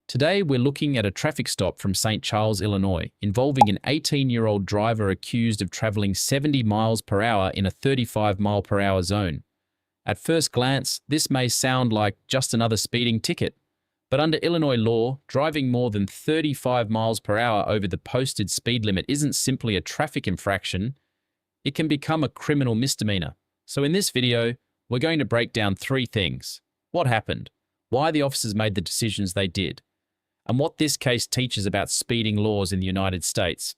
Today, we're looking at a traffic stop from St. Charles, Illinois, involving an 18-year-old driver accused of traveling 70 miles per hour in a 35 mile per hour zone. At first glance, this may sound like just another speeding ticket, but under Illinois law, driving more than 35 miles per hour over the posted speed limit isn't simply a traffic infraction, it can become a criminal misdemeanor. So in this video, we're going to break down three things: what happened, why the officers made the decisions they did, and what this case teaches about speeding laws in the United States.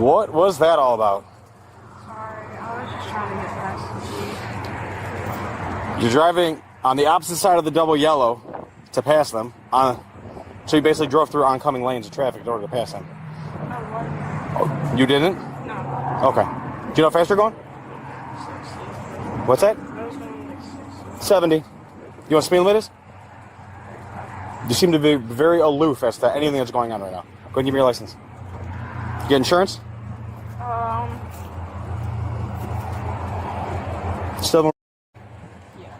What was that all about? Sorry, I was just trying to get past the You're driving on the opposite side of the double yellow to pass them. So you basically drove through oncoming lanes of traffic in order to pass them. Oh, You didn't? no. Okay. Do you know how fast you're going? 60. What's that? I was going like 60. 70. You know what speed limit is? You seem to be very aloof as to anything that's going on right now. Go ahead and give me your license. You get insurance? Still. Yeah.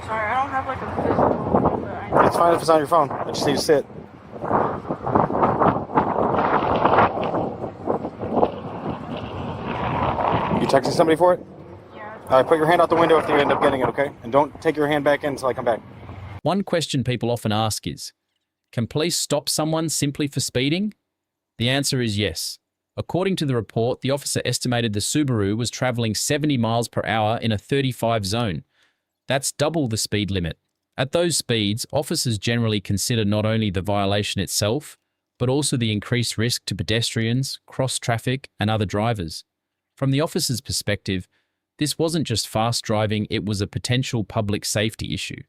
Sorry, I don't have like a physical, but I It's fine if it's on your phone. I just need to sit. You texting somebody for it? Yeah. All right, put your hand out the window if you end up getting it, okay? And don't take your hand back in until I come back. One question people often ask is, can police stop someone simply for speeding? The answer is yes. According to the report, the officer estimated the Subaru was traveling 70 miles per hour in a 35 zone. That's double the speed limit. At those speeds, officers generally consider not only the violation itself, but also the increased risk to pedestrians, cross-traffic, and other drivers. From the officer's perspective, this wasn't just fast driving, it was a potential public safety issue.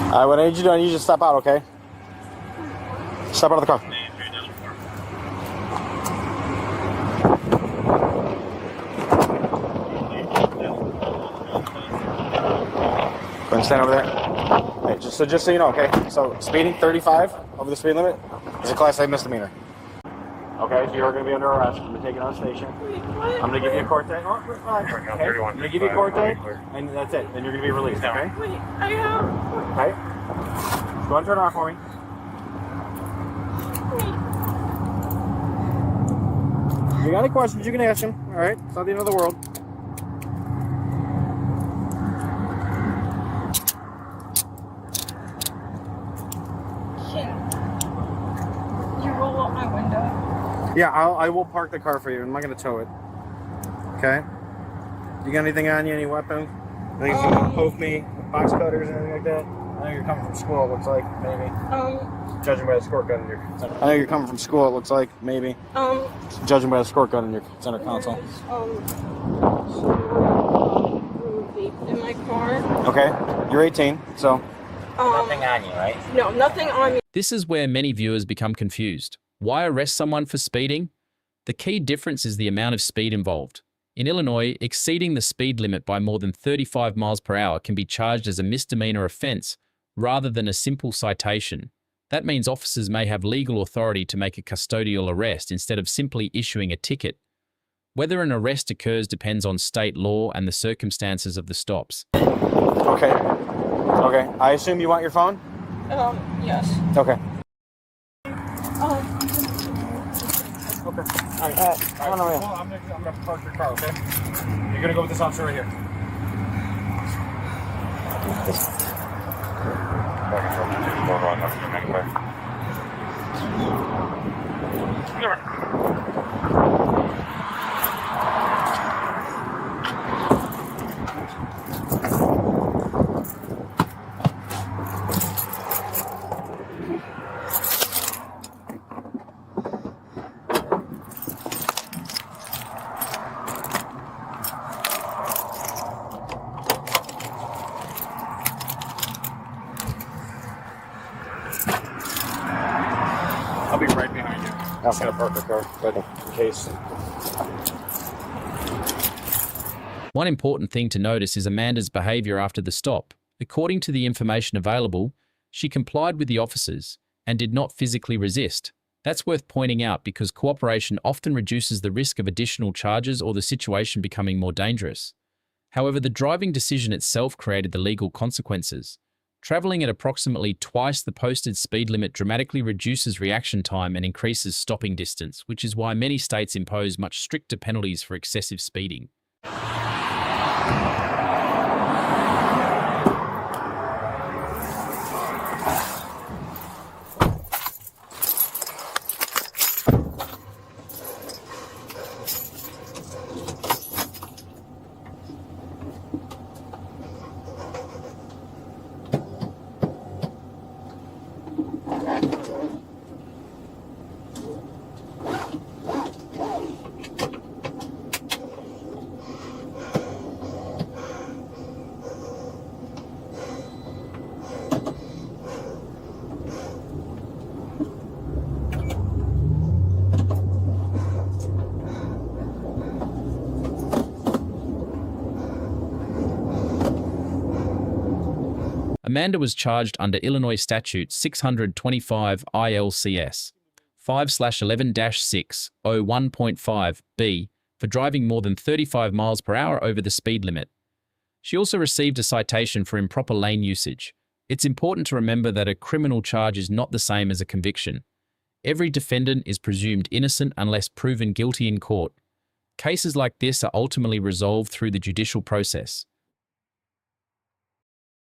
All right, what I need you to do, I need you to step out, okay? Step out of the car. Go ahead and stand over there. Hey, just so you know, okay? So speeding 35 over the speed limit is a Class A misdemeanor. Okay, so you're going to be under arrest. I'm going to take you on station. Wait, what? I'm going to give you a court date. Oh, okay. I'm going to give you a court date, and that's it. Then you're going to be released, okay? Wait, I have. Okay? Go ahead and turn it off for me. If you got any questions, you can ask him. All right? It's not the end of the world. Can you roll up my window? Yeah, I will park the car for you. I'm not going to tow it. Okay? You got anything on you? Any weapons? Anything you can poke me? Box cutters or anything like that? I know you're coming from school, it looks like. Maybe. Judging by the squirt gun in your center. I know you're coming from school, it looks like. Maybe. Judging by the squirt gun in your center console. Vape in my car. Okay? You're 18, so. Nothing on you, right? No, nothing on me. This is where many viewers become confused. Why arrest someone for speeding? The key difference is the amount of speed involved. In Illinois, exceeding the speed limit by more than 35 miles per hour can be charged as a misdemeanor offense rather than a simple citation. That means officers may have legal authority to make a custodial arrest instead of simply issuing a ticket. Whether an arrest occurs depends on state law and the circumstances of the stops. Okay. Okay. I assume you want your phone? Yes. Okay. Okay. All right. Come on over here. I'm gonna park your car, okay? You're gonna go with this officer right here. Not gonna park the car, but in case. One important thing to notice is Amanda's behavior after the stop. According to the information available, she complied with the officers and did not physically resist. That's worth pointing out because cooperation often reduces the risk of additional charges or the situation becoming more dangerous. However, the driving decision itself created the legal consequences. Traveling at approximately twice the posted speed limit dramatically reduces reaction time and increases stopping distance, which is why many states impose much stricter penalties for excessive speeding. Amanda was charged under Illinois Statute 625 ILCS 5/11-6/01.5b for driving more than 35 miles per hour over the speed limit. She also received a citation for improper lane usage. It's important to remember that a criminal charge is not the same as a conviction. Every defendant is presumed innocent unless proven guilty in court. Cases like this are ultimately resolved through the judicial process.